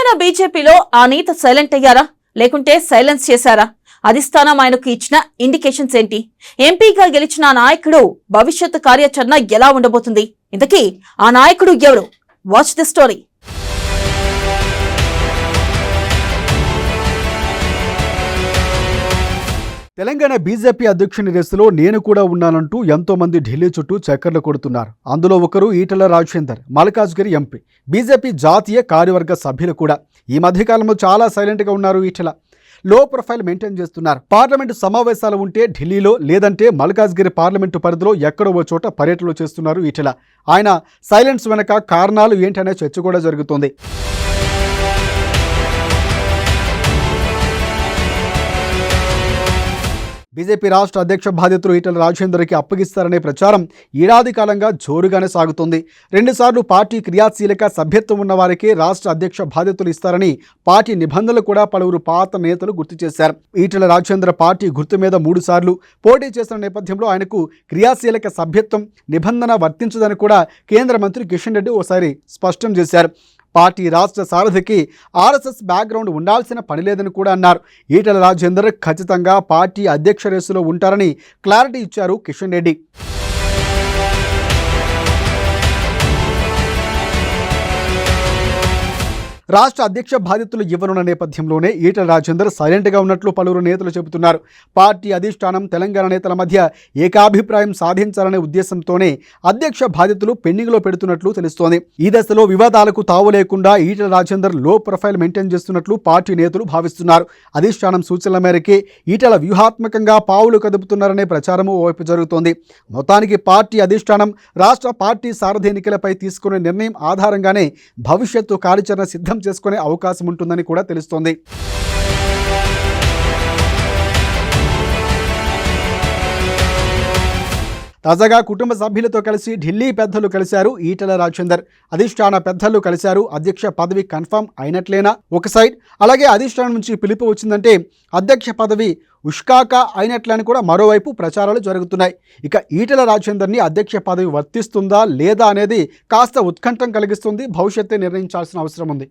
తెలంగాణ బీజేపీలో ఆ నేత సైలెంట్ అయ్యారా లేకుంటే సైలెన్స్ చేశారా? అధిష్టానం ఆయనకు ఇచ్చిన ఇండికేషన్స్ ఏంటి? ఎంపీగా గెలిచిన నాయకుడు భవిష్యత్తు కార్యాచరణ ఎలా ఉండబోతుంది? ఇంతకీ ఆ నాయకుడు ఎవరు? Watch the story. Telangana BJP అధ్యక్షుని రేసులో నేను కూడా ఉన్నానంటూ ఎంతో మంది ఢిల్లీ చుట్టూ చక్కర్లు కొడుతున్నారు. అందులో ఒకరు ఈటెల రాజేందర్, మల్కాజ్గిరి ఎంపీ, బీజేపీ జాతీయ కార్యవర్గ సభ్యులు కూడా. ఈ మధ్యకాలంలో చాలా సైలెంట్గా ఉన్నారు ఈటెల. లో ప్రొఫైల్ మెయింటైన్ చేస్తున్నారు. పార్లమెంటు సమావేశాలు ఉంటే ఢిల్లీలో, లేదంటే మల్కాజ్గిరి పార్లమెంటు పరిధిలో ఎక్కడో ఓ చోట పర్యటనలు చేస్తున్నారు ఈటెల. ఆయన సైలెన్స్ వెనక కారణాలు ఏంటనే చర్చ కూడా జరుగుతోంది. బీజేపీ రాష్ట్ర అధ్యక్ష బాధ్యతలు ఈటెల రాజేందర్కి అప్పగిస్తారనే ప్రచారం ఏడాది కాలంగా జోరుగానే సాగుతోంది. 2 సార్లు పార్టీ క్రియాశీలక సభ్యత్వం ఉన్న వారికే రాష్ట్ర అధ్యక్ష బాధ్యతలు ఇస్తారని పార్టీ నిబంధనలు కూడా పలువురు పాత నేతలు గుర్తు చేశారు. ఈటెల రాజేందర్ పార్టీ గుర్తు మీద 3 సార్లు పోటీ చేసిన నేపథ్యంలో ఆయనకు క్రియాశీలక సభ్యత్వం నిబంధన వర్తించదని కూడా కేంద్ర మంత్రి కిషన్ రెడ్డి ఓసారి స్పష్టం చేశారు. పార్టీ రాష్ట్ర సారథికి ఆర్ఎస్ఎస్ బ్యాక్గ్రౌండ్ ఉండాల్సిన పని లేదని కూడా అన్నారు. ఈటెల రాజేందర్ ఖచ్చితంగా పార్టీ అధ్యక్ష రేసులో ఉంటారని క్లారిటీ ఇచ్చారు కిషన్ రెడ్డి. రాష్ట్ర అధ్యక్ష బాధ్యతలు ఇవ్వనున్న నేపథ్యంలోనే ఈటెల రాజేందర్ సైలెంట్గా ఉన్నట్లు పలువురు నేతలు చెబుతున్నారు. పార్టీ అధిష్టానం తెలంగాణ నేతల మధ్య ఏకాభిప్రాయం సాధించాలనే ఉద్దేశంతోనే అధ్యక్ష బాధ్యతలు పెండింగ్లో పెడుతున్నట్లు తెలుస్తోంది. ఈ దశలో వివాదాలకు తావు లేకుండా ఈటెల రాజేందర్ లో ప్రొఫైల్ మెయింటైన్ చేస్తున్నట్లు పార్టీ నేతలు భావిస్తున్నారు. అధిష్టానం సూచనల మేరకే ఈటెల వ్యూహాత్మకంగా పావులు కదుపుతున్నారనే ప్రచారము ఓవైపు జరుగుతోంది. మొత్తానికి పార్టీ అధిష్టానం రాష్ట్ర పార్టీ సారథి ఎన్నికలపై తీసుకునే నిర్ణయం ఆధారంగానే భవిష్యత్తు కార్యాచరణ సిద్ధం చేసుకునే అవకాశం ఉంటుందని కూడా తెలుస్తోంది. తాజాగా కుటుంబ సభ్యులతో కలిసి ఢిల్లీ పెద్దలు కలిశారు ఈటెల రాజేందర్. అధిష్టాన పెద్దలు కలిశారు. అధ్యక్ష పదవి కన్ఫర్మ్ అయినట్లేనా ఒక సైడ్, అలాగే అధిష్టానం నుంచి పిలుపు వచ్చిందంటే అధ్యక్ష పదవి ఉష్కాక అయినట్లని కూడా మరోవైపు ప్రచారాలు జరుగుతున్నాయి. ఇక ఈటెల రాజేందర్ని అధ్యక్ష పదవి వర్తిస్తుందా లేదా అనేది కాస్త ఉత్కంఠం కలిగిస్తుంది. భవిష్యత్తే నిర్ణయించాల్సిన అవసరం ఉంది.